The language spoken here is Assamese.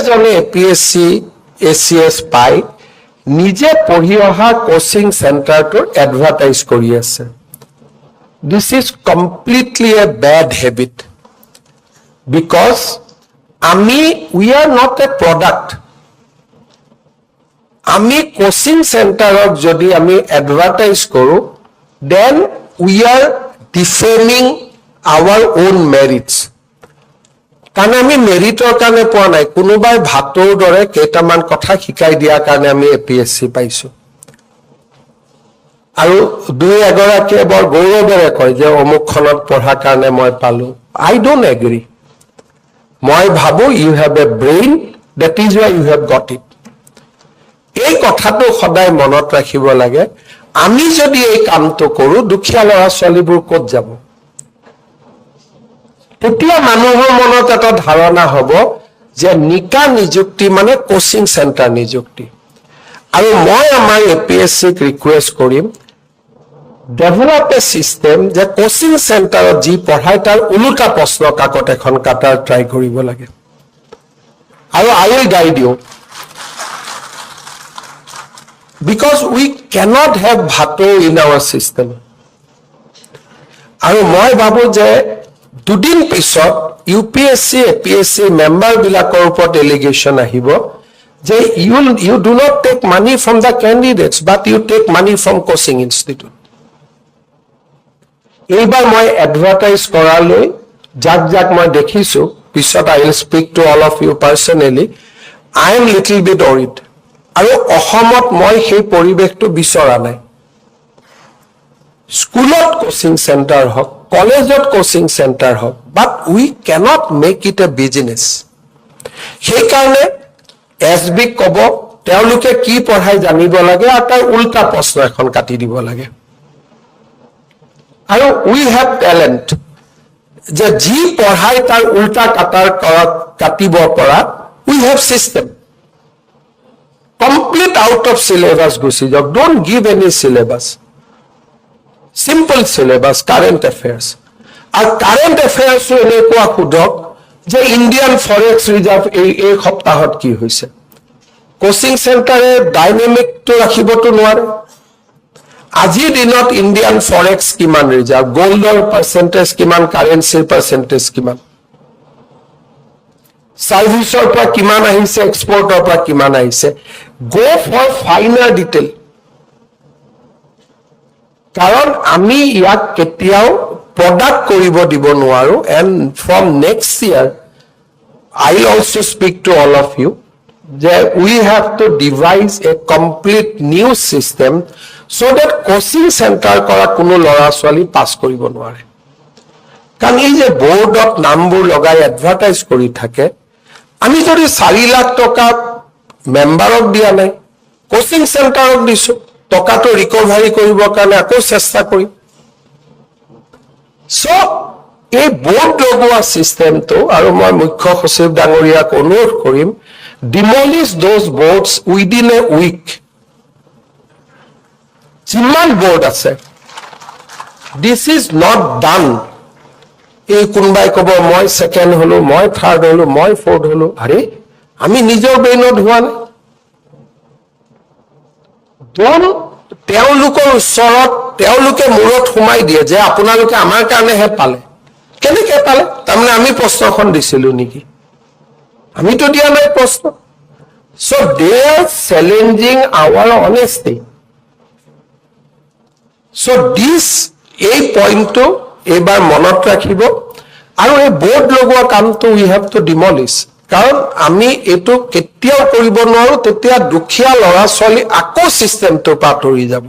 জনে এপিএসসি এচিএছ পাই নিজে পঢ়ি অহা কোচিং চেণ্টাৰটোৰ এডভাৰটাইজ কৰি আছে this is completely A bad habit because we are not a product আমি কোচিং চেণ্টাৰক যদি আমি এডভাৰটাইজ কৰো then we are defaming our own merits কাৰণ আমি মেৰিটৰ কাৰণে পোৱা নাই কোনোবাই ভাতৰ দৰে কেইটামান কথা শিকাই দিয়াৰ কাৰণে আমি এপিএসসি পাইছো আৰু দুই এগৰাকীয়ে বৰ গৌৰৱেৰে কয় যে অমুকখনত পঢ়াৰ কাৰণে মই পালো I don't agree মই ভাবো you have a brain that is why you have got it এই কথাটো সদায় মনত ৰাখিব লাগে আমি যদি এই কামটো কৰো দুখীয়া ল'ৰা ছোৱালীবোৰ ক'ত যাব তেতিয়া মানুহৰ মনত এটা ধাৰণা হ'ব যে নিকা নিযুক্তি মানে কোচিং চেণ্টাৰ নিযুক্তি আৰু মই আমাৰ এপিএসসিক ৰিকুৱেষ্ট কৰিম ডেভেলপ এ সিস্টেম যে কোচিং চেণ্টাৰত যি পঢ়ায় তাৰ উলুটা প্ৰশ্ন কাকত এখন কাটাৰ ট্ৰাই কৰিব লাগে আৰু I will guide you because we cannot have bhato in our system আৰু মই ভাবো যে দুদিন পিছত ইউপিএসসি এপিএসসি মেম্বাৰ বিলাকৰ ওপৰত এলিগেশ্যন আহিব যে you do not take money from the candidates but you take money from coaching institute এইবাৰ মই এডভাৰটাইজ কৰালৈ যাক মই দেখিছো পিছত I will speak to all of you personally I am little bit worried আৰু অসমত মই সেই পৰিবেশটো বিচৰা নাই স্কুলত কোচিং চেণ্টাৰ হওক কলেজত কোচিং চেণ্টাৰ হওক but we cannot make it a business সেই কাৰণে এছবি কব তেওঁলোকে কি পঢ়াই জানিব লাগে আৰু তাৰ উল্টা প্ৰশ্ন এখন কাটি দিব লাগে আৰু we have talent যে যি পঢ়াই তাৰ উল্টা কাটিব পৰা we have system complete out of syllabus গুছি যাওক don't give any syllabus simple syllabus current affairs আৰু current affairs এনেকুৱা খুদক যে ইন্ডিয়ান ফৰেক্স ৰিজাৰ্ভ এই সপ্তাহত কি হৈছে কোচিং চেণ্টাৰে ডাইনামিকটো ৰাখিবটো নোৱাৰে আজিৰ দিনত ইন্ডিয়ান ফৰেক্স কিমান ৰিজাৰ্ভ গোল্ডৰ পাৰ্চেন্টেজ কিমান কাৰেন্সিৰ পাৰ্চেন্টেজ কিমান সাৰ্ভিসৰ পৰা কিমান আহিছে এক্সপোৰ্টৰ পৰা কিমান আহিছে গো ফৰ ফাইনাৰ ডিটেইল কাৰণ আমি ইয়াক কেতিয়াও প্ৰডাক্ট কৰিব দিব নোৱাৰো and from next year I will also speak to all of you that we have to devise a complete new system so that coaching center কৰা কোনো ল'ৰা ছোৱালী পাছ কৰিব নোৱাৰে কাৰণ এই যে বোৰ্ডত নামবোৰ লগাই এডভাৰটাইজ কৰি থাকে আমি যদি 4 লাখ টকা মেম্বাৰক দিয়া নাই কোচিং চেণ্টাৰক দিছো টকাটো ৰিকভাৰি কৰিবৰ কাৰণে আকৌ চেষ্টা কৰিম সো এই বোৰ্ড লগোৱা সিস্টেমটো আৰু মই মুখ্য সচিব ডাঙৰীয়াক অনুৰোধ কৰিম demolish those boards within a week যিমান বোৰ্ড আছে this is not done এই কোনবাই কব মই সেকেন্ড হলো মই থাৰ্ড হলো মই ফোৰ্থ হলো আৰে আমি নিজৰ ব্ৰেইনত হোৱা নাই তেওঁলোকৰ ওচৰত তেওঁলোকে মূৰত সোমাই দিয়ে যে আপোনালোকে আমাৰ কাৰণে হে পালে কেনেকৈ পালে তাৰমানে আমি প্ৰশ্নখন দিছিলো নেকি আমিতো দিয়া নাই প্ৰশ্ন so they are challenging our honesty so this এই পইণ্টটো এবাৰ মনত ৰাখিব আৰু এই বোৰ্ড লগোৱা কামটো we have to demolish কাৰণ আমি এটো কেতিয়াও কৰিব নোৱাৰো তেতিয়া দুখীয়া ল'ৰা ছোৱালী আকৌ সিস্টেমটো পাতৰি যাব